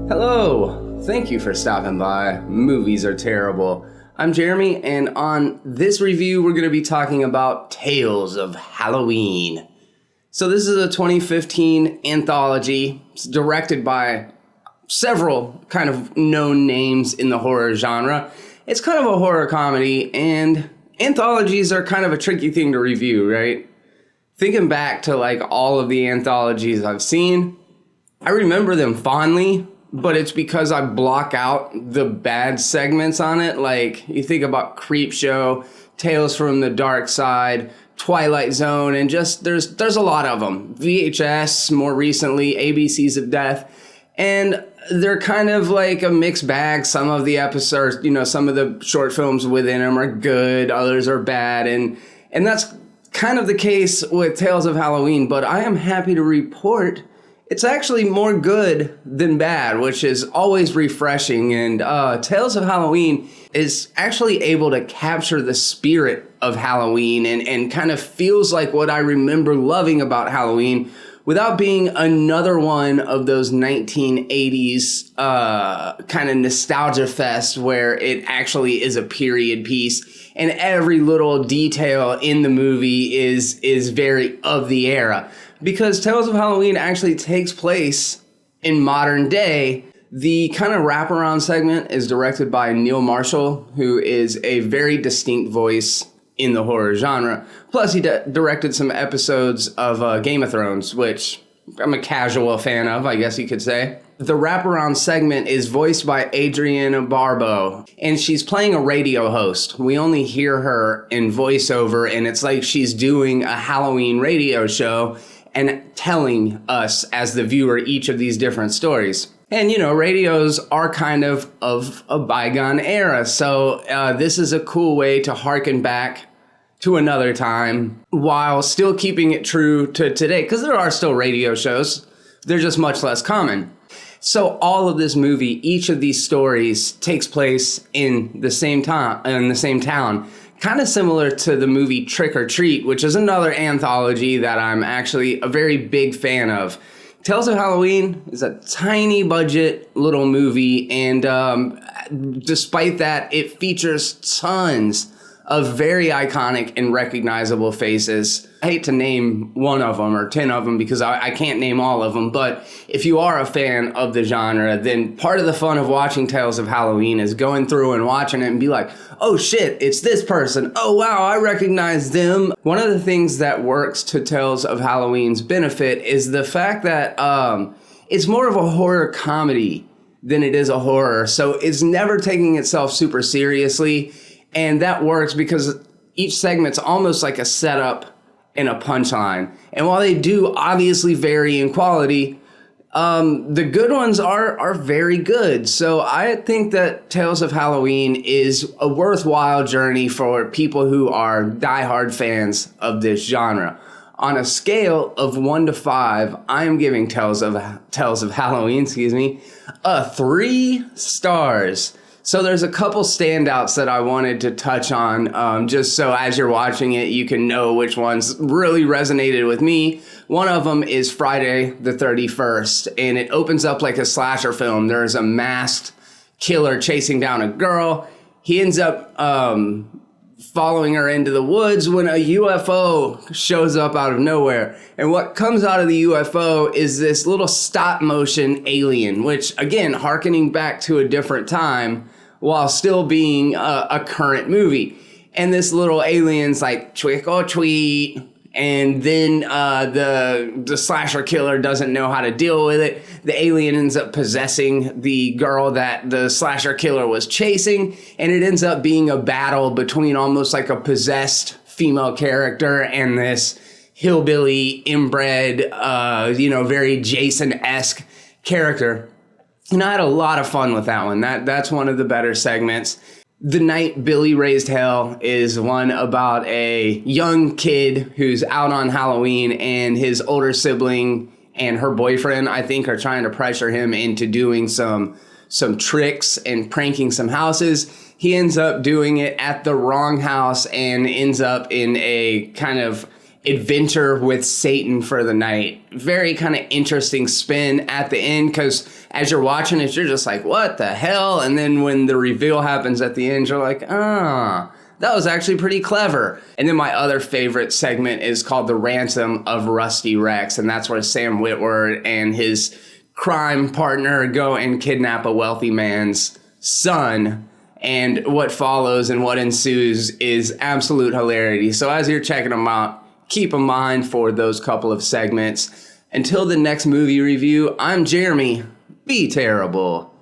Hello! Thank you for stopping by. Movies are terrible. I'm Jeremy, and on this review, we're going to be talking about Tales of Halloween. So this is a 2015 anthology. It's directed by several kind of known names in the horror genre. It's kind of a horror comedy, and anthologies are kind of a tricky thing to review, right? Thinking back to like all of the anthologies I've seen, I remember them fondly, but it's because I block out the bad segments on it. Like, you think about Creepshow, Tales from the Dark Side, Twilight Zone, and just there's a lot of them. VHS, more recently, ABCs of Death. And they're kind of like a mixed bag. Some of the episodes, some of the short films within them are good, others are bad. And that's kind of the case with Tales of Halloween. But I am happy to report it's actually more good than bad, which is always refreshing. And Tales of Halloween is actually able to capture the spirit of Halloween and kind of feels like what I remember loving about Halloween without being another one of those 1980s kind of nostalgia fest where it actually is a period piece and every little detail in the movie is very of the era. Because Tales of Halloween actually takes place in modern day. The kind of wraparound segment is directed by Neil Marshall, who is a very distinct voice in the horror genre. Plus, he directed some episodes of Game of Thrones, which I'm a casual fan of, I guess you could say. The wraparound segment is voiced by Adrienne Barbeau, and she's playing a radio host. We only hear her in voiceover, and it's like she's doing a Halloween radio show and telling us as the viewer each of these different stories. And, radios are kind of a bygone era. So this is a cool way to harken back to another time while still keeping it true to today. Because there are still radio shows. They're just much less common. So all of this movie, each of these stories takes place in the same town. Kind of similar to the movie Trick or Treat, which is another anthology that I'm actually a very big fan of. Tales of Halloween is a tiny budget little movie, and despite that, it features tons of very iconic and recognizable faces. I hate to name one of them or 10 of them because I can't name all of them, but if you are a fan of the genre, then part of the fun of watching Tales of Halloween is going through and watching it and be like, oh shit, it's this person. Oh wow, I recognize them. One of the things that works to Tales of Halloween's benefit is the fact that it's more of a horror comedy than it is a horror. So it's never taking itself super seriously. And that works because each segment's almost like a setup and a punchline. And while they do obviously vary in quality, the good ones are very good. So I think that Tales of Halloween is a worthwhile journey for people who are diehard fans of this genre. On a scale of 1 to 5, I am giving Tales of Halloween, 3 stars. So there's a couple standouts that I wanted to touch on, just so as you're watching it, you can know which ones really resonated with me. One of them is Friday the 31st, and it opens up like a slasher film. There's a masked killer chasing down a girl. He ends up following her into the woods when a UFO shows up out of nowhere. And what comes out of the UFO is this little stop motion alien, which again, hearkening back to a different time while still being a current movie. And this little alien's like, trick or treat. And then the slasher killer doesn't know how to deal with it. The alien ends up possessing the girl that the slasher killer was chasing. And it ends up being a battle between almost like a possessed female character and this hillbilly, inbred, very Jason-esque character. And I had a lot of fun with that one. That's one of the better segments. The Night Billy Raised Hell is one about a young kid who's out on Halloween, and his older sibling and her boyfriend, I think, are trying to pressure him into doing some tricks and pranking some houses. He ends up doing it at the wrong house and ends up in a kind of adventure with Satan for the night. Very kind of interesting spin at the end, because as you're watching it, you're just like, what the hell? And then when the reveal happens at the end, you're like, that was actually pretty clever. And then my other favorite segment is called The Ransom of Rusty Rex. And that's where Sam Witwer and his crime partner go and kidnap a wealthy man's son. And what follows and what ensues is absolute hilarity. So as you're checking them out, keep in mind for those couple of segments. Until the next movie review, I'm Jeremy. Be terrible.